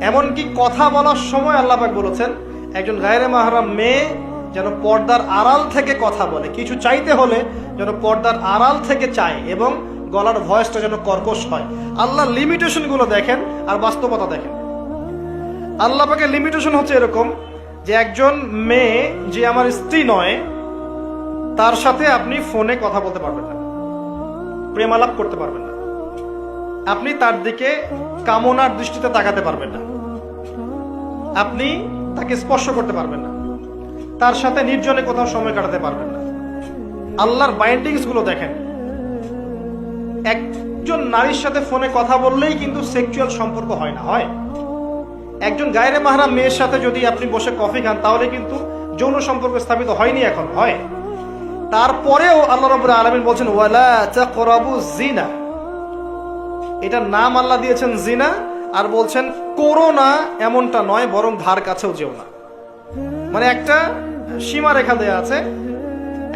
এমনকি কথা বলার সময় আল্লাহ পাক বলেছেন একজন গায়রে মাহরাম মেয়ে যেন পর্দার আড়াল থেকে কথা বলে, কিছু চাইতে হলে যেন পর্দার আড়াল থেকে চায় এবং গলার ভয়েসটা যেন কর্কশ হয়। আল্লাহর লিমিটেশনগুলো দেখেন আর বাস্তবতা দেখেন। আল্লাহ পাকের লিমিটেশন হচ্ছে এরকম যে একজন মেয়ে যে আমার স্ত্রী নয় তার সাথে আপনি ফোনে কথা বলতে পারবেন না, প্রেমালাপ করতে পারবেন না, আপনি তার দিকে কামনার দৃষ্টিতে তাকাতে পারবেন না, আপনি তাকে স্পর্শ করতে পারবেন না, তার সাথে নির্জনে কোথাও সময় কাটাতে পারবেন না। আল্লাহর বাইন্ডিংস গুলো দেখেন। একজন নারীর সাথে ফোনে কথা বললেই কিন্তু সেক্সুয়াল সম্পর্ক হয় না, হয়। একজন গায়রে মাহরাম মেয়ের সাথে যদি আপনি বসে কফি খান তাহলে কিন্তু যৌন সম্পর্ক স্থাপিত হয়নি, এখন হয়। তারপরেও আল্লাহ রাব্বুল আলামিন বলছেন ওয়ালা তাকরাবুজ জিনা, এটার নাম আল্লাহ দিয়েছেন জিনা, আর বলছেন করো না এমনটা নয়, বরং ধার কাছেও যেও না। মানে একটা সীমা রেখা দেয়া আছে,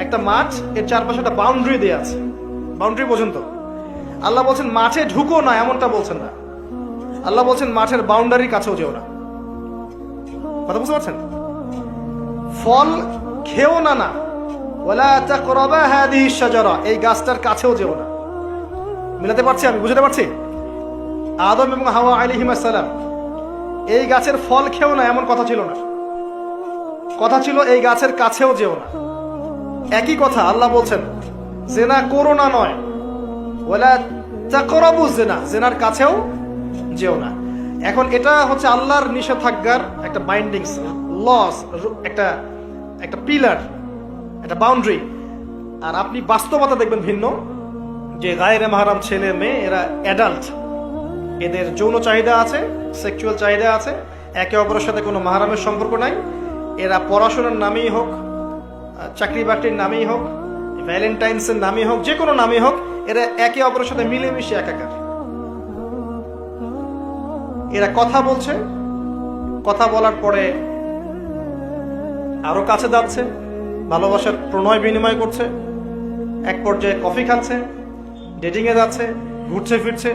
একটা মাঠ, এর চারপাশে একটা বাউন্ডারি দেয়া আছে, বাউন্ডারি পর্যন্ত। আল্লাহ বলছেন মাঠে ঢুকো না এমনটা বলছেন না, আল্লাহ বলছেন মাঠের বাউন্ডারির কাছেও যেও না। কথা বুঝতে পারছেন? ফল খেও না, না ওয়ালা তাকরাবা হাদিহি শাজারা, এই গাছটার কাছেও যেও না। মিলাতে পারছি আমি, বুঝতে পারছি? আদম এবং হাওয়া আলাইহিস সালাম এই গাছের ফল খেও না এমন কথা ছিল না, কথা ছিল এই গাছের কাছেও যেও না। একই কথা আল্লাহ বলছেন জিনা করো না নয়, ওয়ালা তাকরাবুজ জিনা, জিনার কাছেও যেও না। এখন এটা হচ্ছে আল্লাহর নিষেধাজ্ঞার একটা বাইন্ডিংস, লস, একটা একটা পিলার, একটা বাউন্ডারি। আর আপনি বাস্তবতা দেখবেন ভিন্ন, যে গায়রে মাহরাম ছেলে মেয়ে এরা অ্যাডাল্ট, এদের যৌন চাহিদা আছে, সেক্সুয়াল চাহিদা আছে, একে অপরের সাথে কোনো মাহরামের সম্পর্ক নাই। এরা পড়াশোনার নামেই হোক, চাকরি বাকরির নামেই হোক, ভ্যালেন্টাইন্সের নামেই হোক, যে কোনো নামেই হোক, এরা একে অপরের সাথে মিলেমিশে একাকার। এরা কথা বলছে, কথা বলার পরে আরো কাছে যাচ্ছে, ভালোবাসার প্রণয় বিনিময় করছে, এক পর্যায়ে কফি খাচ্ছে, ডেটিং এ যাচ্ছে, ঘুরছে ফিরছে।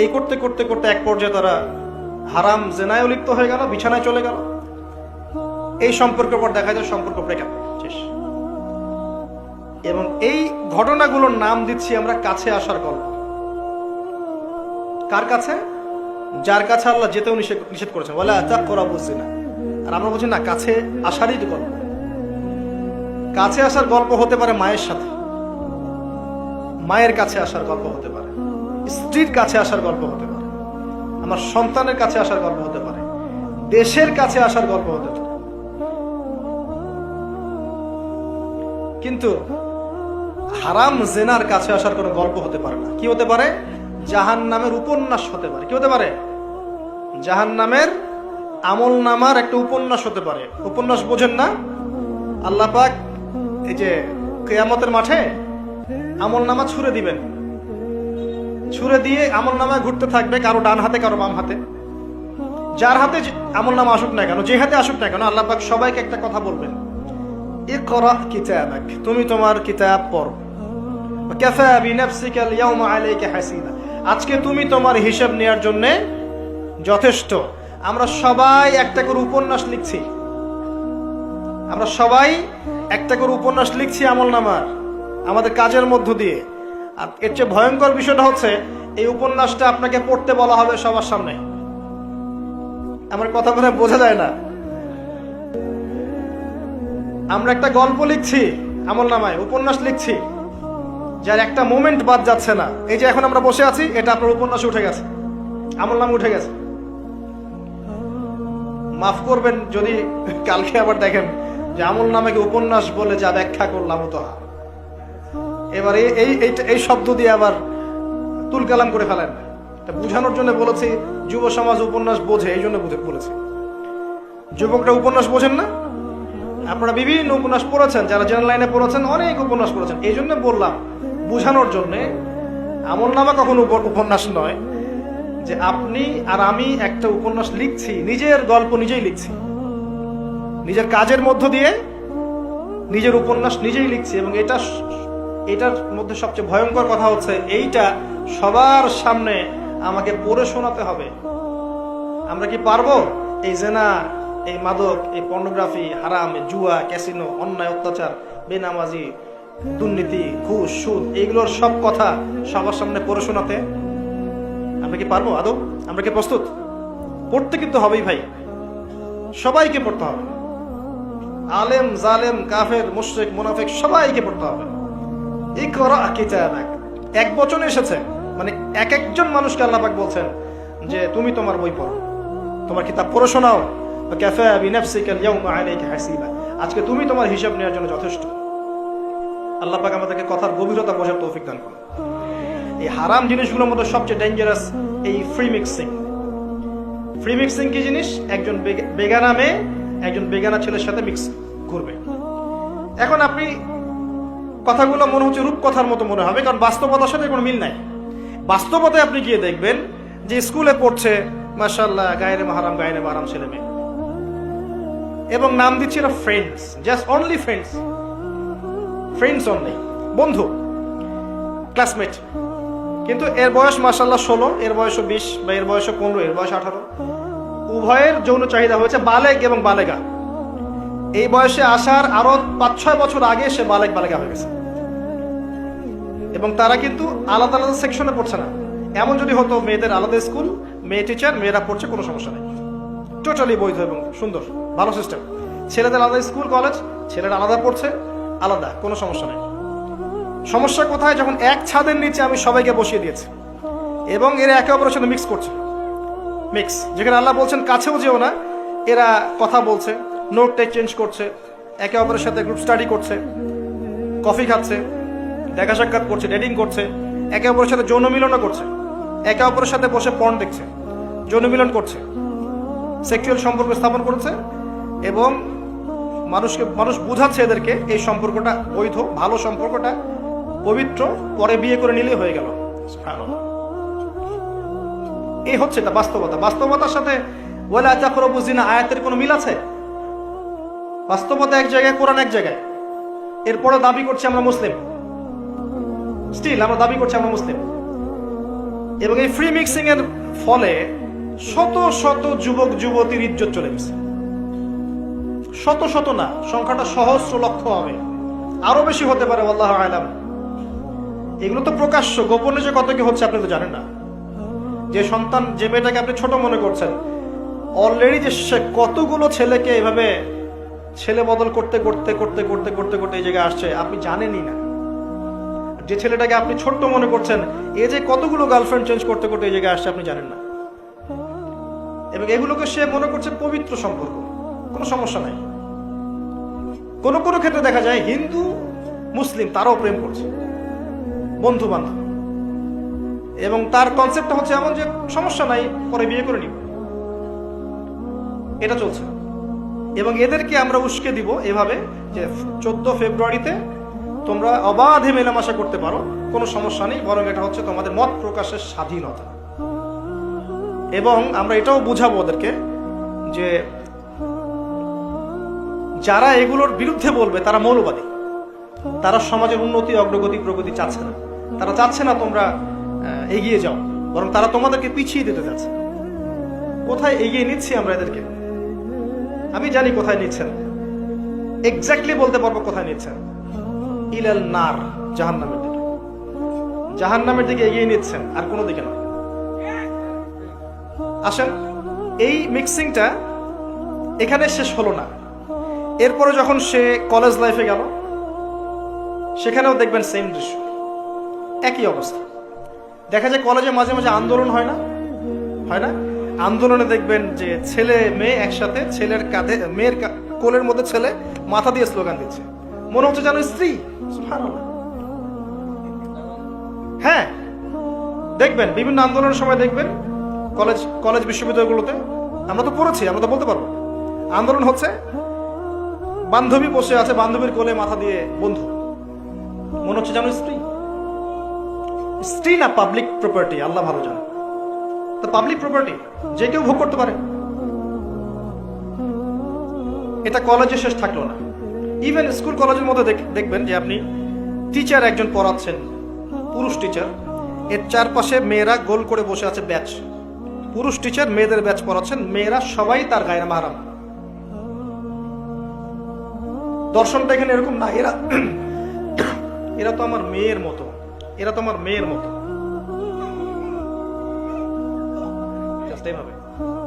এই করতে করতে করতে এক পর্যায়ে তারা হারাম জেনায় লিপ্ত হয়ে গেল, বিছানায় চলে গেল। এই সম্পর্কের পর দেখা যায় সম্পর্ক ব্রেকআপ, শেষ। এবং এই ঘটনাগুলোর নাম দিচ্ছি আমরা কাছে আসার গল্প। কার কাছে? যার কাছে আল্লাহ যেতেও নিষেধ করেছেন, ওয়ালা তাকরাবুজ জিনা। আর আমরা বলছি না, কাছে আসারই গল্প। কাছে আসার গল্প হতে পারে মায়ের সাথে, মায়ের কাছে আসার গল্প হতে পারে, স্ত্রীর কাছে আসার গল্প হতে পারে, আমার সন্তানের কাছে আসার গল্প হতে পারে, দেশের কাছে আসার গল্প হতে পারে। কিন্তু হারাম জেনার কাছে আসার কোনো গল্প হতে পারে না। কি হতে পারে? জাহান্নামের উপন্যাস হতে পারে। কি হতে পারে? জাহান্নামের আমল নামার একটা উপন্যাস হতে পারে। উপন্যাস বোঝেন না? আল্লাহ পাক এই যে কিয়ামতের মাঠে আমল নামা ছুঁড়ে দিবেন, ছুঁড়ে দিয়ে আমল নামা ঘুরতে থাকবে, কারো ডান হাতে কারো বাম হাতে। যার হাতে আমল নামা আসুক না কেন, যে হাতে আসুক না কেন, আল্লাহ পাক সবাইকে একটা কথা বলবেন, ইকরা কিতাবাক, তুমি তোমার কিতাব পড়ো, কাফা বিনাফসিকা আল-ইয়াওমা আলাইকা হাসিবা, আজকে তুমি তোমার হিসাব নেওয়ার জন্য যথেষ্ট। আমরা সবাই একটা করে উপন্যাস লিখছি, আমরা সবাই একটা করে উপন্যাস লিখছি আমলনামার, আমাদের কাজের মধ্য দিয়ে। আর এর চেয়ে ভয়ঙ্কর বিষয়টা হচ্ছে এই উপন্যাসটা আপনাকে পড়তে বলা হবে সবার সামনে। আমার কথা বলে বোঝা যায় না? আমরা একটা গল্প লিখছি আমলনামায়, উপন্যাস লিখছি, যার একটা মোমেন্ট বাদ যাচ্ছে না। এই যে এখন আমরা বসে আছি, এটা আপনার উপন্যাসে উঠে গেছে, আমলনামা উঠে গেছে। মাফ করবেন যদি কালকে আবার দেখেন যে আমলনামাকে উপন্যাস বলে যা ব্যাখ্যা করলাম তো, এবার এই শব্দ দিয়ে আবার তুলকালাম করে ফেলেন। এটা বুঝানোর জন্য বলেছি, যুব সমাজ উপন্যাস বোঝে, এই জন্য বলেছি। যুবকরা উপন্যাস বোঝেন না? আপনারা বিভিন্ন উপন্যাস পড়েছেন, যারা জেনারেল লাইনে পড়েছেন অনেক উপন্যাস পড়েছেন, এই জন্য বললাম বুঝানোর জন্য। আমলনামা কখনো উপন্যাস নয় যে আপনি আর আমি একটা উপন্যাস লিখছি, নিজের গল্প নিজেই লিখছি, নিজের কাজের মধ্য দিয়ে নিজের উপন্যাস নিজেই লিখছি। এবং এটার মধ্যে সবচেয়ে ভয়ঙ্কর কথা হচ্ছে এইটা সবার সামনে আমাকে পড়ে শোনাতে হবে, আমরা কি পারবো এই জেনা, এই মাদক, এই পর্নোগ্রাফি, হারাম, জুয়া, ক্যাসিনো, অন্যায়, অত্যাচার, বেনামাজি, দুর্নীতি, ঘুষ, সুদ, এইগুলোর সব কথা সবার সামনে পড়ে শোনাতে? আমরা কি পারবো আদৌ? আমরা কি প্রস্তুত? পড়তে কিন্তু হবেই ভাই, সবাইকে পড়তে হবে। আলেম, জালেম, কাফের, মুশরিক, মুনাফিক সবাইকে পড়তে হবে। ইকরা কিতাবাক, এক বচনে এসেছে, মানে এক একজন মানুষকে আল্লাহ পাক বলছেন যে তুমি তোমার বই পড়ো, তোমার কিতাব পড়ে শোনাও। কাফা বিনাফসিকা আল-ইয়াওমা আলাইকা হাসিবা, আজকে তুমি তোমার হিসাব নেওয়ার জন্য যথেষ্ট। আল্লাহ পাক আমাদেরকে কথার গভীরতা বোঝার তৌফিক দান করুন। এই হারাম জিনিসগুলোর মধ্যে সবচেয়ে ডেঞ্জারাস এই ফ্রি মিক্সিং। ফ্রি মিক্সিং কি জিনিস? একজন বেগানা মেয়ে একজন বেগানা ছেলের সাথে মিক্স করবে। এখন আপনি কথাগুলো মনে হচ্ছে রূপকথার মতো মনে হবে, কারণ বাস্তবতার সাথে কোনো মিল নাই। বাস্তবতায় আপনি গিয়ে দেখবেন যে স্কুলে পড়ছে মাশাআল্লাহ গায়রে মাহরাম ছেলে মেয়ে, এবং নাম দিচ্ছে এরা friends, just only friends only, বন্ধু, ক্লাসমেট। কিন্তু এর বয়স মাশাআল্লাহ 16, এর বয়সও 20, বা এর বয়সও 15, এর বয়স 18। উভয়ের যৌন চাহিদা হয়েছে বালেগ এবং বালেগা। এই বয়সে আসার আরো 5-6 বছর আগে সে বালেগা হয়ে গেছে, এবং তারা কিন্তু আলাদা আলাদা সেকশনে পড়ছে না। এমন যদি হতো মেয়েদের আলাদা স্কুল, মেয়ে টিচার, মেয়েরা পড়ছে, কোনো সমস্যা নেই, টোটালি বৈধ এবং সুন্দর, ভালো সিস্টেম। ছেলেদের আলাদা স্কুল কলেজ, ছেলেরা আলাদা পড়ছে, আলাদা, কোনো সমস্যা নেই। সমস্যা কোথায়? যখন এক ছাদের নিচে আমি সবাইকে বসিয়ে দিয়েছি এবং এরা একে অপরের সাথে মিক্স করছে। মিক্স, যেখানে আল্লাহ বলছেন কাছেও যেও না, এরা কথা বলছে, নোট টেক চেঞ্জ করছে, একে অপরের সাথে গ্রুপ স্টাডি করছে, কফি খাচ্ছে, দেখা সাক্ষাৎ করছে, ডেটিং করছে, একে অপরের সাথে যৌন মিলনও করছে, একে অপরের সাথে বসে পর্ন দেখছে, যৌন মিলন করছে, সেক্সুয়াল সম্পর্ক স্থাপন করছে, এবং মানুষ বুঝাচ্ছে এদেরকে এই সম্পর্কটা বৈধ, ভালো সম্পর্কটা পবিত্র, পরে বিয়ে করে নিলেই হয়ে গেল। এই হচ্ছে এটা বাস্তবতা। বাস্তবতার সাথে ওয়ালা তাকরাবু জিনা আয়াতের কোনো মিল আছে? বাস্তবতা এক জায়গায়, কোরআন এক জায়গায়। এরপরে দাবি করছে আমরা মুসলিম, স্টিল আমরা দাবি করছি আমরা মুসলিম। এবং এই ফ্রি মিক্সিং এর ফলে শত শত যুবক যুবতীর ইজ্জত চলে গেছে। শত শত না, সংখ্যাটা সহস্র লক্ষ হবে, আরো বেশি হতে পারে, আল্লাহু আ'লাম। এগুলো তো প্রকাশ্য, গোপনে যে কত কি হচ্ছে আপনি তো জানেন না। যে সন্তান, যে মেয়েটাকে আপনি ছোট মনে করছেন, অলরেডি যে সে কতগুলো ছেলেকে এভাবে ছেলে বদল করতে করতে করতে করতে করতে করতে এই জায়গায় আসছে আপনি জানেনই না। যে ছেলেটাকে আপনি ছোট্ট মনে করছেন, এ যে কতগুলো গার্লফ্রেন্ড চেঞ্জ করতে করতে এই জায়গায় আসছে আপনি জানেন না। এবং এগুলোকে সে মনে করছে পবিত্র সম্পর্ক, কোনো সমস্যা নাই। কোন কোন ক্ষেত্রে দেখা যায় হিন্দু মুসলিম তারাও প্রেম করছে, বন্ধু বান্ধব, এবং তার কনসেপ্টটা হচ্ছে এমন যে সমস্যা নাই, পরে বিয়ে করে নিব, এটা চলছে। এবং এদেরকে আমরা উস্কে দিব এভাবে যে 14 ফেব্রুয়ারিতে তোমরা অবাধে মেলামেশা করতে পারো, কোনো সমস্যা নেই, বরং এটা হচ্ছে তোমাদের মত প্রকাশের স্বাধীনতা। এবং আমরা এটাও বুঝাবো ওদেরকে যে যারা এগুলোর বিরুদ্ধে বলবে তারা মৌলবাদী, তারা সমাজের উন্নতি, অগ্রগতি, প্রগতি চাচ্ছে না। তারা চাচ্ছে না তোমরা এগিয়ে যাও, বরং তারা তোমাদেরকে পিছিয়ে দিতে যাচ্ছে। কোথায় এগিয়ে নিচ্ছি আমরা এদেরকে? আমি জানি কোথায় নিচ্ছেন, এক্স্যাক্টলি বলতে পারবো কোথায় নিচ্ছেন। ইলাল নার, জাহান্নামের দিকে, জাহান্নামের দিকে এগিয়ে নিচ্ছেন, আর কোনো দিকে না। আসেন, এই মিক্সিংটা এখানে শেষ হলো না। এরপরে যখন সে কলেজ লাইফে গেল, সেখানেও দেখবেন সেম দৃশ্য, একই অবস্থা। দেখা যায় কলেজে মাঝে মাঝে আন্দোলন হয় না? আন্দোলনে দেখবেন যে ছেলে মেয়ে একসাথে, ছেলের কাঁধে, মেয়ের কোলের মধ্যে ছেলে মাথা দিয়ে স্লোগান দিচ্ছে, মনে হচ্ছে যেন স্ত্রী। সুবহানাল্লাহ। হ্যাঁ, দেখবেন বিভিন্ন আন্দোলনের সময় দেখবেন কলেজ বিশ্ববিদ্যালয়গুলোতে, আমরা তো পড়েছি, আমরা তো বলতে পারবো, আন্দোলন হচ্ছে, বান্ধবী বসে আছে, বান্ধবীর কোলে মাথা দিয়ে বন্ধু, মনে হচ্ছে যেন স্ত্রী না পাবলিক প্রপার্টি, আল্লাহ ভালো জানে। তো পাবলিক প্রপার্টি যে কেউ ভোগ করতে পারে। এটা কলেজে শেষ থাকলো না, ইভেন স্কুল কলেজের মধ্যে দেখবেন যে আপনি টিচার একজন পড়াচ্ছেন, পুরুষ টিচার, এর চারপাশে মেয়েরা গোল করে বসে আছে ব্যাচ, পুরুষ টিচার মেয়েদের ব্যাচ পড়াচ্ছেন, মেয়েরা সবাই তার গায়রে মাহরাম। দর্শনটা এখানে এরকম না, এরা এরা তো আমার মেয়ের মতো, এরা তো আমার মেয়ের মতো। এইভাবে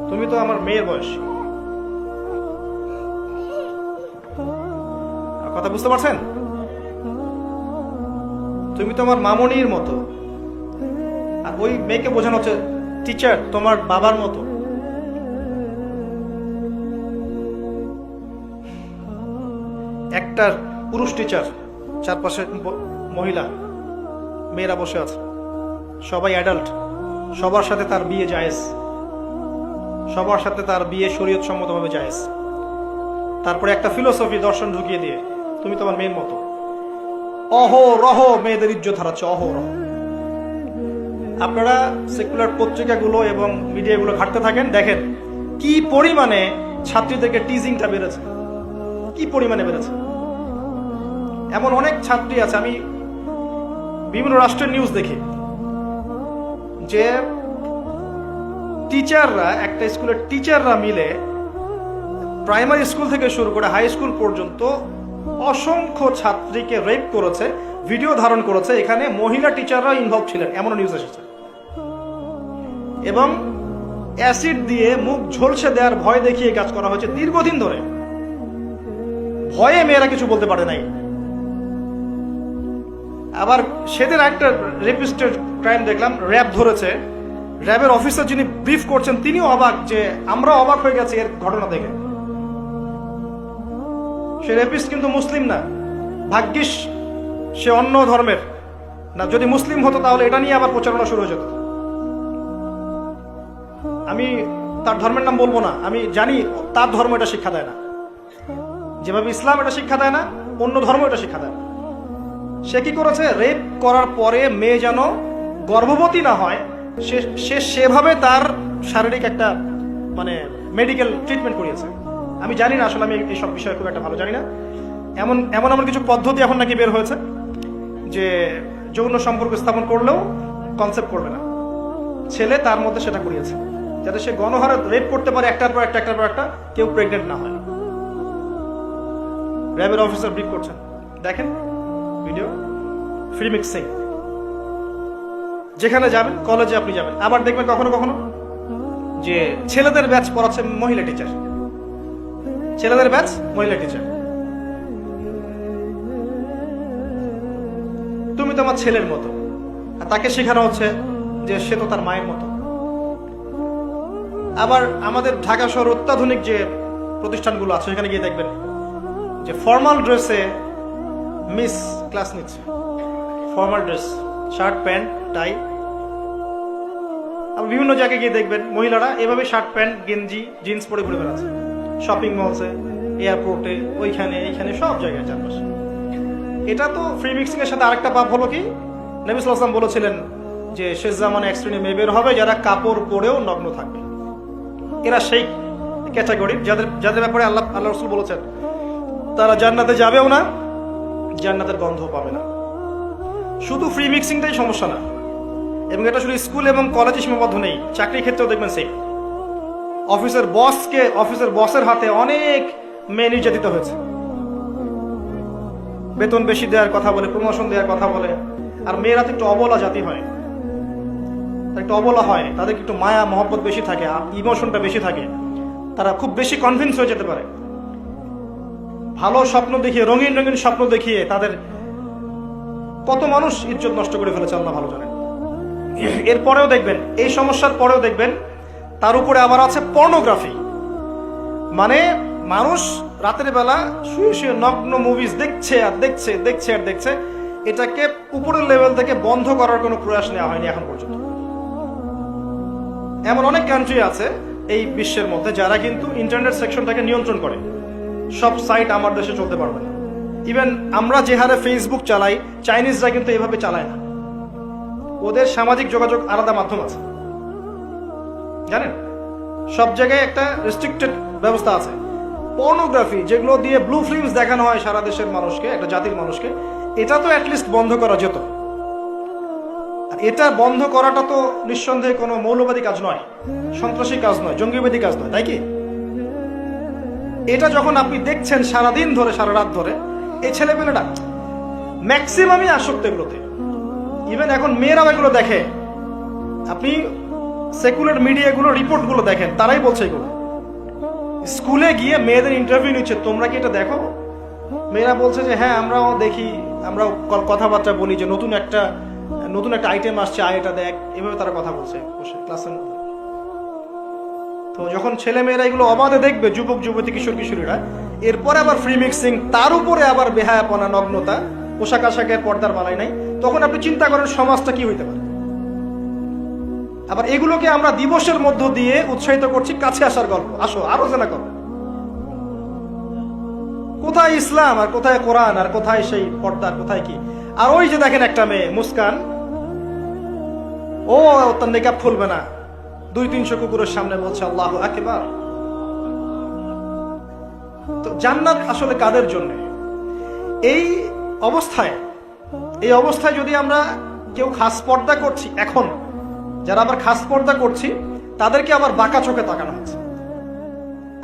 তুমি তো আমার মেয়ের বয়স। কথা বুঝতে পারছেন? তুমি তো আমার মামনির মতো। আর ওই মেয়েকে বোঝানো হচ্ছে টিচার তোমার বাবার মতো। একটা পুরুষ টিচার, চারপাশে মহিলা, মেয়েরা বসে আছে, সবাই অ্যাডাল্ট, সবার সাথে তার বিয়ে জায়েজ, সবার সাথে তার বিয়ে শরীয়ত সম্মতভাবে জায়েজ। তারপরে একটা ফিলোসফি দর্শন ঢুকিয়ে দিয়ে তুমি তোমার মেয়ের মতো। অহরহ মেয়েদের ইজ্জত হারাচ্ছে, অহরহ। আপনারা সেকুলার পত্রিকাগুলো এবং মিডিয়াগুলো ঘাটতে থাকেন, দেখেন কি পরিমাণে ছাত্রীদেরকে টিজিংটা বেড়েছে, কি পরিমাণে বেড়েছে। এমন অনেক ছাত্রী আছে, আমি বিভিন্ন রাষ্ট্রের নিউজ দেখি যে টিচাররা, একটা স্কুলের টিচাররা মিলে প্রাইমারি স্কুল থেকে শুরু করে হাই স্কুল পর্যন্ত অসংখ্য ছাত্রীকে রেপ করেছে, ভিডিও ধারণ করেছে। এখানে মহিলা টিচাররা ইনভলভ ছিলেন, এমন নিউজ এসেছে। এবং অ্যাসিড দিয়ে মুখ ঝলসে দেওয়ার ভয় দেখিয়ে কাজ করা হয়েছে দীর্ঘদিন ধরে। ভয়ে মেয়েরা কিছু বলতে পারে নাই। আবার সেদিন একটা রেপিস্টের ক্রাইম দেখলাম, র্যাব ধরেছে। র্যাবের অফিসার যিনি ব্রিফ করছেন তিনিও অবাক, যে আমরা অবাক হয়ে গেছি এর ঘটনা দেখে। সে রেপিস্ট কিন্তু মুসলিম না, ভাগ্যিস সে অন্য ধর্মের না। যদি মুসলিম হতো তাহলে এটা নিয়ে আবার প্রচারণা শুরু হয়ে যেত। আমি তার ধর্মের নাম বলবো না, আমি জানি তার ধর্ম এটা শিক্ষা দেয় না। যেভাবে ইসলাম এটা শিক্ষা দেয় না, অন্য ধর্ম এটা শিক্ষা দেয় না। সে কি করেছে, রেপ করার পরে মেয়ে যেন গর্ভবতী না হয়, সে সেভাবে তার শারীরিক একটা মানে মেডিকেল ট্রিটমেন্ট করিয়েছে। আমি জানি না, আসলে আমি এইসব বিষয়ে খুব একটা ভালো জানি না। এমন এমন এমন কিছু পদ্ধতি এখন নাকি বের হয়েছে যে যৌন সম্পর্ক স্থাপন করলেও কনসেপ্ট করবে না, ছেলে তার মধ্যে সেটা করিয়েছে, যাতে সে গণহারে রেপ করতে পারে, একটার পর একটা, একটার পর একটা, কেউ প্রেগনেন্ট না হয়। র্যাবের অফিসার ব্রিফ করছেন, দেখেন ভিডিও, ফ্রি মিক্সিং। যেখানে যাবেন, কলেজে আপনি যাবেন, আবার দেখবেন কখনো কখনো যে ছেলেদের ব্যাচ পড়াচ্ছে মহিলা টিচার, ছেলেদের ব্যাচ মহিলা টিচার। তুমি তো আমার ছেলের মতো, আর তাকে শেখানো হচ্ছে যে সে তো তার মায়ের মতো। আবার আমাদের ঢাকা শহর অত্যাধুনিক যে প্রতিষ্ঠানগুলো আছে সেখানে গিয়ে দেখবেন যে ফর্মাল ড্রেসে মিস ক্লাস নিচ্ছে, formal dress, shirt pant tie. আবার বিভিন্ন জায়গায় গিয়ে দেখবেন মহিলারা এভাবে শার্ট প্যান্ট গেঞ্জি জিন্স পরে ঘুরে বেড়াচ্ছে, শপিং মলসে, এয়ারপোর্টে, ওইখানে এইখানে সব জায়গায় চারপাশে। এটা তো ফ্রি মিক্সিং এর সাথে আরেকটা পাপ হলো কি, নবী সাল্লাল্লাহু আলাইহি ওয়াসাল্লাম বলেছিলেন যে শেষ জামানে এক শ্রেণী মেয়ে বের হবে যারা কাপড় পরেও নগ্ন থাকবে। এরা সেই ক্যাটাগরি যাদের ব্যাপারে আল্লাহ রাসূল বলেছেন তারা জান্নাতে যাবেও না, জান্নাতের গন্ধ পাবে না। শুধু ফ্রি মিক্সিংটাই সমস্যা না, এবং এটা শুধু স্কুল এবং কলেজে সীমাবদ্ধ নেই, চাকরির ক্ষেত্রেও দেখবেন সেই অফিসের বসের হাতে অনেক মেয়ে নির্যাতিত হয়েছে। বেতন বেশি দেওয়ার কথা বলে, প্রমোশন দেওয়ার কথা বলে। আর মেয়েরা তো একটু অবলা জাতি হয়, একটু অবলা হয়, তাদের একটু মায়া মহব্বত বেশি থাকে, ইমোশনটা বেশি থাকে, তারা খুব বেশি কনভিন্স হয়ে যেতে পারে। ভালো স্বপ্ন দেখিয়ে, রঙিন রঙিন স্বপ্ন দেখিয়ে তাদের কত মানুষ ইজ্জত নষ্ট করে ফেলেছে আল্লাহ ভালো জানেন। এরপরেও দেখবেন, এই সমস্যার পরেও দেখবেন তার উপরে আবার আছে পর্নোগ্রাফি। মানে মানুষ রাতের বেলা শুয়ে শুয়ে নগ্ন মুভিজ দেখছে আর দেখছে, দেখছে আর দেখছে। এটাকে উপরের লেভেল থেকে বন্ধ করার কোনো প্রয়াস নেওয়া হয়নি এখন পর্যন্ত। এমন অনেক কান্ট্রি আছে এই বিশ্বের মধ্যে যারা কিন্তু ইন্টারনেট সেকশনটাকে নিয়ন্ত্রণ করে। সব সাইট আমার দেশে চলতে পারবে না। ইভেন আমরা যে হারে ফেসবুক চালাই, চাইনিজরা কিন্তু এভাবে চালায় না। ওদের সামাজিক যোগাযোগ আলাদা মাধ্যম আছে, জানেন, সব জায়গায় একটা রেস্ট্রিক্টেড ব্যবস্থা আছে। পর্নোগ্রাফি যেগুলো দিয়ে ব্লু ফিল্মস দেখানো হয় সারা দেশের মানুষকে, একটা জাতির মানুষকে, এটা তো অ্যাটলিস্ট বন্ধ করা যেত। এটা বন্ধ করাটা তো নিঃসন্দেহে কোনো মৌলবাদী কাজ নয়, সন্ত্রাসী কাজ নয়, জঙ্গিবাদী কাজ নয়, তাই কি? এটা যখন আপনি দেখছেন সারাদিন ধরে, সারা রাত ধরে, এই ছেলেপেলেটা ম্যাক্সিমামই আসক্ত এগুলোতে। ইভেন এখন মেয়েরাও এগুলো দেখে। আপনি সেকুলার মিডিয়াগুলো রিপোর্টগুলো দেখেন, তারাই বলছে এগুলো। স্কুলে গিয়ে মেয়েদের ইন্টারভিউ নিচ্ছে, তোমরা কি এটা দেখো? মেয়েরা বলছে যে হ্যাঁ আমরাও দেখি, আমরাও কথাবার্তা বলি যে নতুন একটা আইটেম আসছে, এটা দেখ, এভাবে তারা কথা বলছে বসে ক্লাসের মধ্যে। তো যখন ছেলে মেয়েরা এগুলো অবাধে দেখবে, যুবক যুবতী কিশোর কিশোরীরা, এরপরে আবার ফ্রি মিক্সিং, তার উপরে আবার বেহায়াপনা, নগ্নতা, পোশাক আশাকের পর্দার বালাই নাই, তখন আপনি চিন্তা করেন সমাজটা কি হইতে পারে। আবার এগুলোকে আমরা দিবসের মধ্য দিয়ে উৎসাহিত করছি, কাছে আসার গল্প, আসো আরো জানা করো। কোথায় ইসলাম আর কোথায় কোরআন আর কোথায় সেই পর্দা, কোথায় কি? আর ওই যে দেখেন একটা মেয়ে মুস্কান, ও তার নেকাব খুলবে না, 200-300 কুকুরের সামনে বলছে আল্লাহু আকবার। তো জান্নাত আসলে কাদের জন্য? এই অবস্থায় যদি আমরা কেউ খাস পর্দা করছি, এখন যারা আবার খাস পর্দা করছি তাদেরকে আবার বাঁকা চোখে তাকানো হচ্ছে,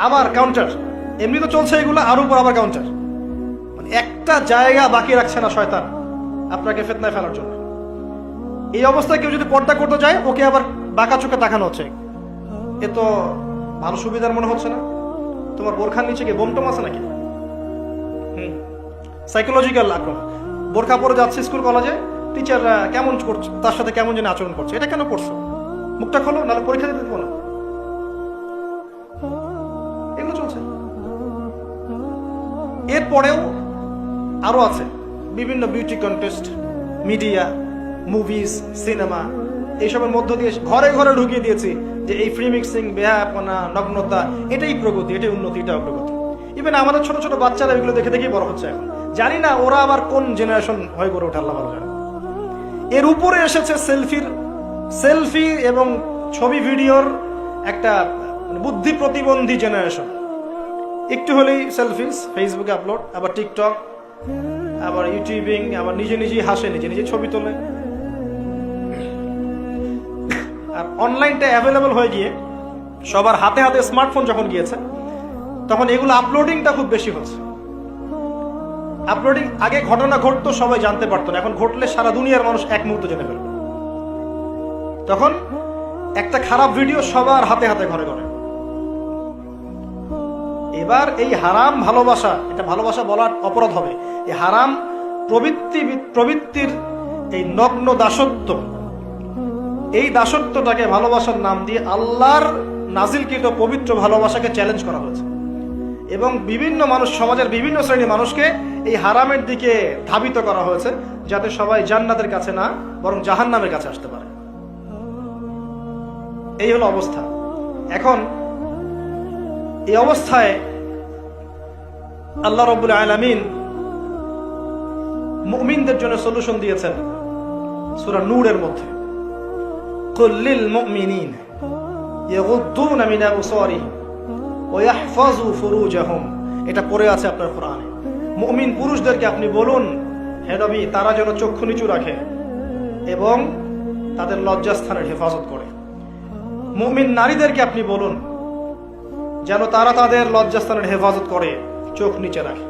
আবার কাউন্টার। এমনি তো চলছে এগুলো, আর উপর আবার কাউন্টার। মানে একটা জায়গা বাকি রাখছে না শয়তান আপনাকে ফিতনায় ফেলার জন্য। এই অবস্থায় কেউ যদি পর্দা করতে যায়, ওকে আবার বাঁকা চোখে তাকানো হচ্ছে। এ তো ভালো সুবিধার মনে হচ্ছে না? তোমার বোরখার নিচে কি বোমটম আছে নাকি? সাইকোলজিক্যাল আক্রমণ। বোরখা পরে যাচ্ছে স্কুল কলেজে, টিচাররা কেমন করছে, তার সাথে কেমন যেন আচরণ করছে। এটা কেন করছো? মুখটা খোলো, নাহলে পরীক্ষা দিতে দেবো না। এগুলো চলছে। এরপরেও আরো আছে বিভিন্ন beauty contest, media, movies, cinema, এইসবের মধ্য দিয়ে ঘরে ঘরে ঢুকিয়ে দিয়েছি যে এই ফ্রি মিক্সিং, বেহায়াপনা, নগ্নতা, এটাই প্রগতি, এটাই উন্নতি, এটা অগ্রগতি। ইভেন আমাদের ছোট ছোট বাচ্চারা এগুলো দেখে দেখেই বড় হচ্ছে এখন। জানি না ওরা আবার কোন জেনারেশন হয়ে গড়ে ওঠে, আল্লাহ ভালো জানে। এর উপরে এসেছে সেলফি এবং ছবি ভিডিওর একটা বুদ্ধি প্রতিবন্ধী জেনারেশন। একটু হলেই সেলফিস, ফেসবুকে আপলোড, আবার টিকটক, আবার ইউটিউবিং, আবার নিজে নিজেই হাসে, নিজে নিজে ছবি তোলে। আর অনলাইনটা অ্যাভেলেবল হয়ে গিয়ে সবার হাতে হাতে স্মার্টফোন যখন গিয়েছে, তখন এগুলো আপলোডিংটা খুব বেশি হচ্ছে। আপলোডিং, আগে ঘটনা ঘটতো সবাই জানতে পারতো না, এখন ঘটলে সারা দুনিয়ার মানুষ এক মুহূর্তে জেনে ফেলবে। তখন একটা খারাপ ভিডিও সবার হাতে হাতে ঘরে ঘরে। এবার এই হারাম ভালোবাসা, এটা ভালোবাসা বলার অপরাধ হবে, এই হারাম প্রবৃত্তির এই নগ্ন দাসত্ব, এই দাসত্বটাকে ভালোবাসার নাম দিয়ে আল্লাহর নাজিলকৃত পবিত্র ভালোবাসাকে চ্যালেঞ্জ করা হয়েছে। এবং বিভিন্ন মানুষ, সমাজের বিভিন্ন শ্রেণীর মানুষকে এই হারামের দিকে ধাবিত করা হয়েছে, যাতে সবাই জান্নাতের কাছে না বরং জাহান্নামের কাছে আসতে পারে। এই হলো অবস্থা। এখন এই অবস্থায় আল্লাহ রাব্বুল আলামিন মুমিনদের জন্য সলিউশন দিয়েছেন সূরা নূরের মধ্যে। কুল লিল মুমিনিন ইয়াগুদ্দুনা মিন আবসারিহিম ওয়া ইয়াহফাযু ফুরুজাহুম, এটা পড়ে আছে আপনার কোরআনে। মুমিন পুরুষদেরকে আপনি বলুন, হে নবী, তারা যেন চক্ষু নিচু রাখে এবং তাদের লজ্জাস্থানের হেফাজত করে। মুমিন নারীদেরকে আপনি বলুন যেন তারা তাদের লজ্জাস্থানের হেফাজত করে, চোখ নিচে রাখে,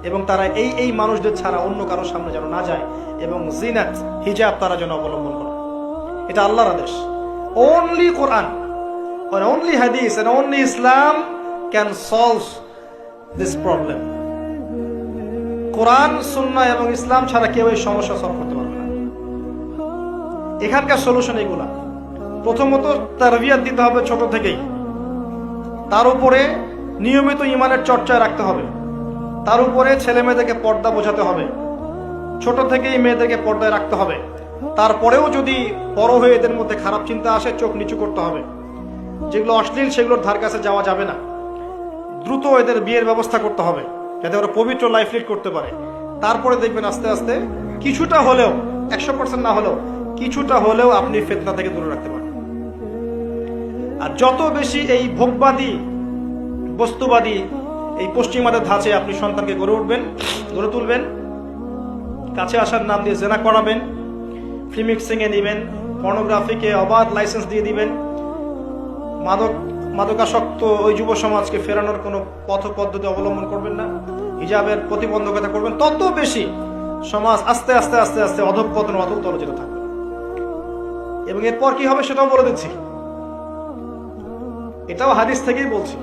এবং তারা এই মানুষদের ছাড়া অন্য কারোর সামনে যেন না যায়, এবং জিনাত, হিজাব তারা যেন অবলম্বন করে। এটা আল্লাহর আদেশ। Only Quran or only Hadith and only Islam can solve this problem. কোরআন, সুন্নাহ এবং ইসলাম ছাড়া কেউ এই সমস্যা সলভ করতে পারবে না। এখানকার সলিউশন এগুলা। প্রথমত তারবিয়াত দিতে হবে ছোট থেকেই, তার উপরে নিয়মিত ইমানের চর্চা রাখতে হবে, তার উপরে ছেলে মেয়েদেরকে পর্দা বোঝাতে হবে, ছোট থেকেই মেয়েদেরকে পর্দায় রাখতে হবে। তারপরেও যদি বড় হয়ে এদের মধ্যে খারাপ চিন্তা আসে, চোখ নিচু করতে হবে। যেগুলো অশ্লীল সেগুলোর ধার কাছে যাওয়া যাবে না। দ্রুত এদের বিয়ের ব্যবস্থা করতে হবে যাতে ওরা পবিত্র লাইফ লিড করতে পারে। তারপরে দেখবেন আস্তে আস্তে কিছুটা হলেও, 100% না হলেও কিছুটা হলেও আপনি ফিতনা থেকে দূরে রাখতে পারেন। আর যত বেশি এই ভোগবাদী, বস্তুবাদী, এই পশ্চিমাদের ধাঁচে আপনি সন্তানকে গড়ে তুলবেন, কাছে আসার নাম দিয়ে জেনা করাবেন, ফ্রি মিক্সিংয়ে নেবেন, পর্নোগ্রাফিকে অবাধ লাইসেন্স দিয়ে দিবেন, মাদকাসক্ত ওই যুব সমাজকে ফেরানোর কোনো পথ পদ্ধতি অবলম্বন করবেন না, হিজাবের প্রতিবন্ধকতা করবেন, তত বেশি সমাজ আস্তে আস্তে আস্তে আস্তে অধঃপতন অতল তলে যেতে থাকবে। এবং এরপর কি হবে সেটাও বলে দিচ্ছি, এটাও হাদিস থেকেই বলছি।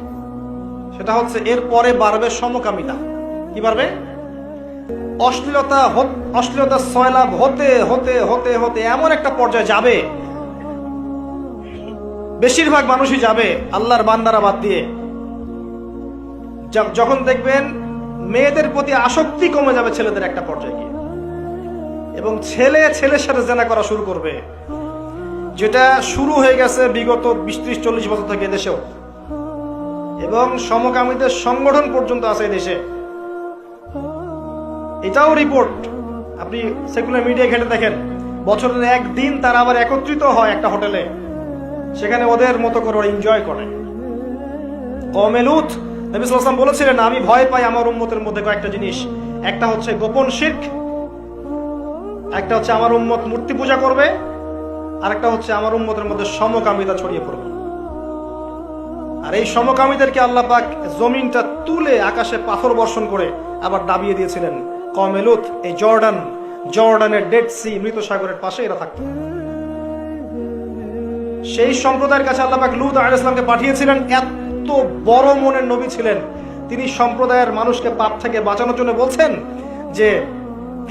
সেটা হচ্ছে এরপরে বাড়বে সমকামিতা। কি বাড়বে? অশ্লীলতা সয়লাভ হতে হতে হতে হতে এমন একটা পর্যায়ে যাবে, বেশিরভাগ মানুষই যাবে আল্লাহর বান্দারা বাদ দিয়ে, যখন দেখবেন মেয়েদের প্রতি আসক্তি কমে যাবে ছেলেদের একটা পর্যায়ে গিয়ে, এবং ছেলে ছেলের সাথে জেনা করা শুরু করবে, যেটা শুরু হয়ে গেছে বিগত 20-30-40 বছর থেকে দেশেও, এবং সমকামীদের সংগঠন পর্যন্ত আছে এই দেশে। এটাও রিপোর্ট, আপনি সেকুলার মিডিয়া ঘেটে দেখেন, বছরের একদিন তারা আবার একত্রিত হয় একটা হোটেলে, সেখানে ওদের মতো করে ওরা এনজয় করে। কওমে লূত নবী সাল্লাল্লাহু আলাইহি ওয়াসাল্লাম বলেছিলেন, আমি ভয় পাই আমার উম্মতের মধ্যে কয়েকটা জিনিস, একটা হচ্ছে গোপন শিরক, একটা হচ্ছে আমার উম্মত মূর্তি পূজা করবে, আর একটা হচ্ছে আমার উম্মতের মধ্যে সমকামিতা ছড়িয়ে পড়বে। আর এই সমকামীদেরকে আল্লাহ পাক জমিনটা তুলে আকাশে পাথর বর্ষণ করে আবার দাবিয়ে দিয়েছিলেন। কওমে লূত এই জর্ডানের ডেড সি, মৃত সাগরের পাশে এরা থাকত। সেই সম্প্রদায়ের কাছে আল্লাহ পাক লূত আলাইহিস সালামকে পাঠিয়েছিলেন। এত বড় মনের নবী ছিলেন তিনি, সম্প্রদায়ের মানুষকে পাপ থেকে বাঁচানোর জন্য বলছেন যে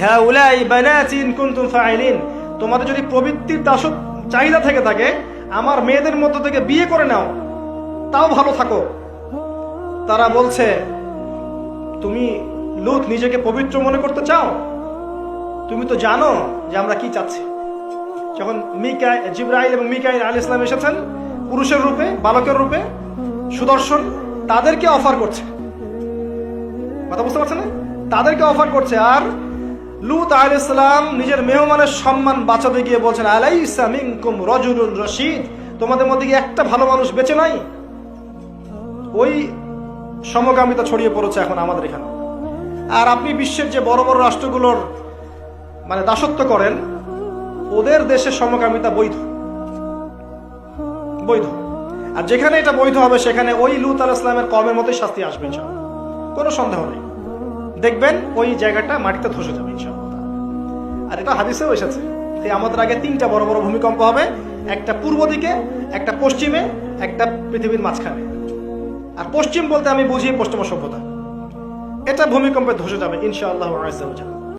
হ্যাঁ উলাই বানাতি ইন কুনতুম ফাইলিন, তোমাদের যদি প্রবৃত্তির চাহিদা থেকে থাকে আমার মেয়েদের মধ্য থেকে বিয়ে করে নাও, তাও ভালো থাকো। তারা বলছে, তুমি লূত নিজেকে পবিত্র মনে করতে চাও? তুমি তো জানো যে আমরা কি চাচ্ছি। যখন জিবরাইল এবং মিকাইল আলাইহিস সালাম এসেছেন পুরুষের রূপে, বালকের রূপে, সুদর্শন, তাদেরকে অফার করছে, কথা বুঝতে পারছেন না? তাদেরকে অফার করছে। আর লূত আলাইহিস সালাম নিজের মেহমানের সম্মান বাঁচাতে গিয়ে বলছেন, আলাইসা মিনকুম রাজুলুন রশীদ, তোমাদের মধ্যে কি একটা ভালো মানুষ বেঁচে নাই? ওই সমকামিতা ছড়িয়ে পড়েছে এখন আমাদের এখানে। আর আপনি বিশ্বের যে বড় বড় রাষ্ট্রগুলোর মানে দাসত্ব করেন, ওদের দেশে সমকামিতা বৈধ। আর যেখানে এটা বৈধ হবে সেখানে ওই লূত আলাইহিস সালামের কওমের মতোই শাস্তি আসবে ইনশাআল্লাহ, কোনো সন্দেহ নেই। দেখবেন ওই জায়গাটা মাটিতে ধসে যাবে ইনশাআল্লাহ। আর এটা হাদিসেও এসেছে যে আমাদের আগে 3টা বড় বড় ভূমিকম্প হবে, একটা পূর্ব দিকে, একটা পশ্চিমে, একটা পৃথিবীর মাঝখানে। আর পশ্চিম বলতে আমি বুঝি পশ্চিমা সভ্যতা। এটা ভূমিকম্পে ধসে যাবে ইনশাআল্লাহ।